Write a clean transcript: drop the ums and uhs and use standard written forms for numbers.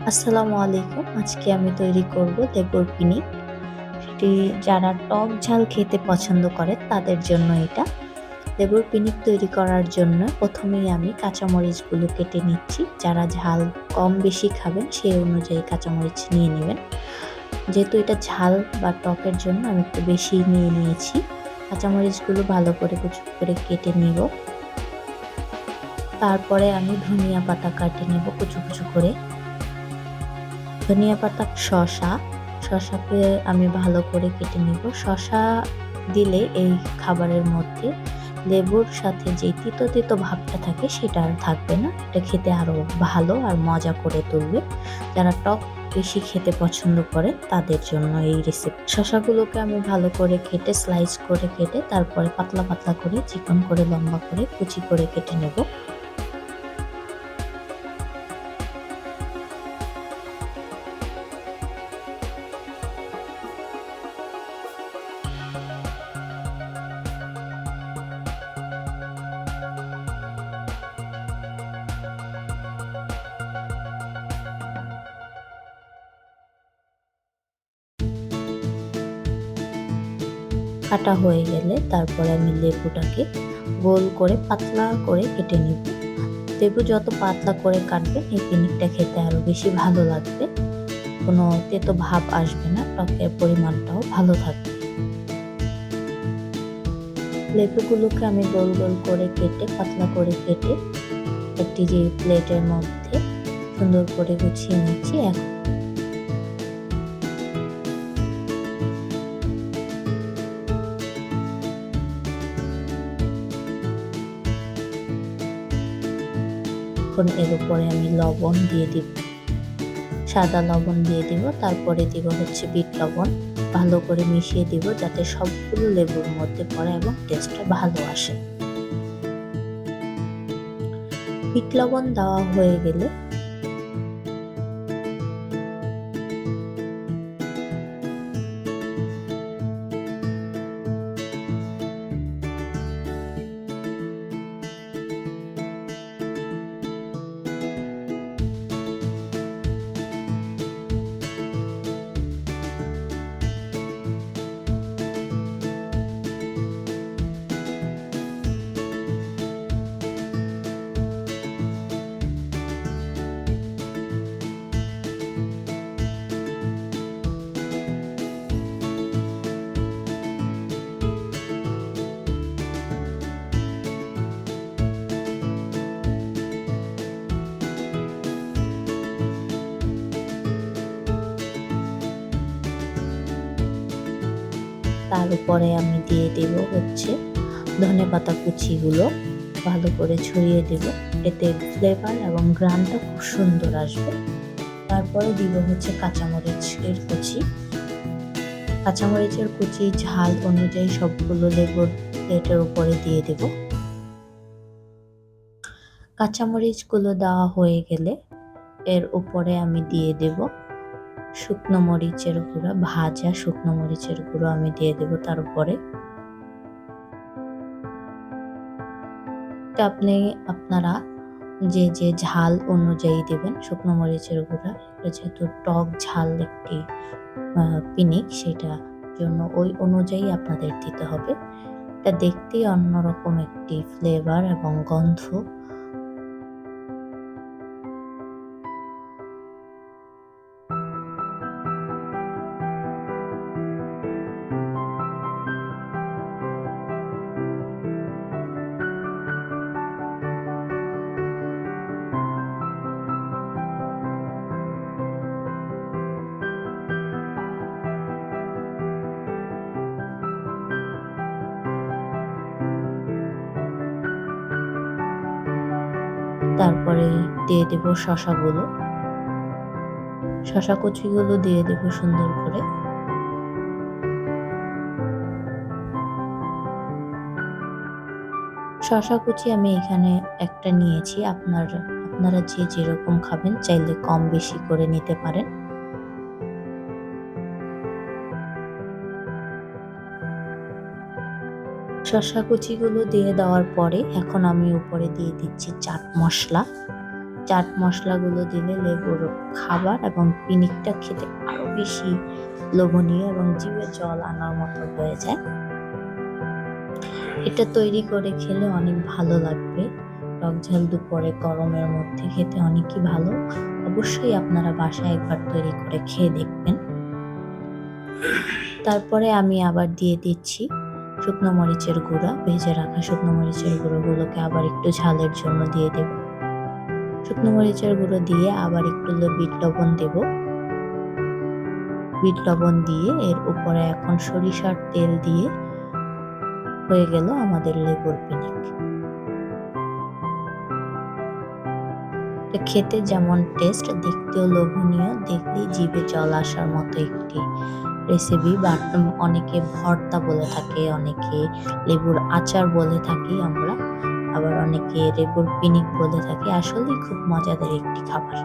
আসসালামু আলাইকুম। আজকে আমি তৈরি করব লেবুর পিনিক। এটি যারা টক ঝাল খেতে পছন্দ করে তাদের জন্য এটা। লেবুর পিনিক তৈরি করার জন্য প্রথমেই আমি কাঁচামরিচগুলো কেটে নিচ্ছি। যারা ঝাল কম বেশি খাবেন সেই অনুযায়ী কাঁচামরিচ নিয়ে নেবেন। যেহেতু এটা ঝাল বা টকের জন্য আমি একটু বেশি নিয়ে নিয়েছি। কাঁচামরিচগুলো ভালো করে কুচি করে কেটে নিব। তারপরে আমি ধনিয়া পাতা কাটে নেব কুচু কুচু করে। ধনিয়া পাতা, শসাকে আমি ভালো করে কেটে নিব। শসা দিলে এই খাবারের মধ্যে লেবুর সাথে যে তিতো তিতো ভাবটা থাকে সেটা আর থাকবে না। এটা খেতে আরো ভালো আর মজা করে তুলবে। যারা টক বেশি খেতে পছন্দ করে তাদের জন্য এই রেসিপি। শসাগুলোকে আমি ভালো করে কেটে স্লাইস করে কেটে তারপরে পাতলা পাতলা করে চিকন করে লম্বা করে কুচি করে কেটে নেব। কাটা হয়ে গেলে তারপরে আমি লেবুটাকে গোল করে পাতলা করে কেটে নিব। লেবু যত পাতলা করে কাটবেন এই পিনিকটা খেতে আরো বেশি ভালো লাগবে। কোনো তেতো ভাব আসবে না, টকের পরিমাণটাও ভালো থাকবে। লেবুগুলোকে আমি গোল গোল করে কেটে পাতলা করে কেটে একটি যে প্লেটের মধ্যে সুন্দর করে গুছিয়ে নিচ্ছি। এখন এর উপরে আমি লবণ দিয়ে দিব, সাদা লবণ দিয়ে দিব, তারপরে দিব হচ্ছে বিট লবণ। ভালো করে মিশিয়ে দিব যাতে সবগুলো লেবুর মধ্যে পড়ে এবং টেস্টটা ভালো আসে। বিট লবণ দেওয়া হয়ে গেলে তার উপরে আমি দিয়ে দেব হচ্ছে ধনেপাতা কুচিগুলো ভালো করে ছড়িয়ে দেব। এতে ফ্লেভার এবং গ্রানটা খুব সুন্দর আসবে। তারপরে দিব হচ্ছে কাঁচামরিচের কুচি ঝাল অনুযায়ী সবগুলো লেবুর প্লেটের উপরে দিয়ে দেব। কাঁচামরিচগুলো দেওয়া হয়ে গেলে এর উপরে আমি দিয়ে দেব শুকনো মরিচের গুঁড়া, ভাজা শুকনো মরিচের গুঁড়ো আমি দিয়ে দেব তার উপরে। আপনারা যে যে ঝাল অনুযায়ী দেবেন শুকনো মরিচের গুঁড়া। এটা যেহেতু টক ঝাল একটি পিনিক, সেটা জন্য ওই অনুযায়ী আপনাদের দিতে হবে। এটা দেখতেই অন্যরকম একটি ফ্লেভার এবং গন্ধ। তারপরে দিয়ে দেব শশা কুচিগুলো দিয়ে দেব সুন্দর করে। শশা কুচি আমি এখানে একটা নিয়েছি। আপনারা যে যেরকম খাবেন চাইলে কম বেশি করে নিতে পারেন। শসা কুচিগুলো দিয়ে দেওয়ার পরে এখন আমি উপরে দিয়ে দিচ্ছি চাট মশলা। চাট মশলাগুলো দিলে লেবুর খাবার এবং পিনিকটা খেতে আরো বেশি লোভনীয় এবং জিভে জল আনার মতো হয়ে যায়। এটা তৈরি করে খেলে অনেক ভালো লাগবে। টক ঝাল দুপুরে গরমের মধ্যে খেতে অনেকই ভালো। অবশ্যই আপনারা বাসায় একবার তৈরি করে খেয়ে দেখবেন। তারপরে আমি আবার দিয়ে দিচ্ছি শুকনো মরিচের গুঁড়া, ভেজে রাখা শুকনো মরিচের গুঁড়োগুলোকে আবার একটু ঝালের জন্য দিয়ে দেব। শুকনো মরিচের গুঁড়ো দিয়ে আবার একটু বিট লবণ দেব। বিট লবণ দিয়ে এর উপরে এখন সরিষার তেল দিয়ে হয়ে গেল আমাদের লেবুর পিনিক। খেতে যেমন টেস্ট, দেখতেও লোভনীয়, দেখলেই জিভে জল আসার মতো একটি রেসিপি। বাট অনেকে ভর্তা বলে থাকে, অনেকে লেবুর আচার বলে থাকি আমরা, আবার অনেকে লেবুর পিনিক বলে থাকি। আসলেই খুব মজাদার একটি খাবার।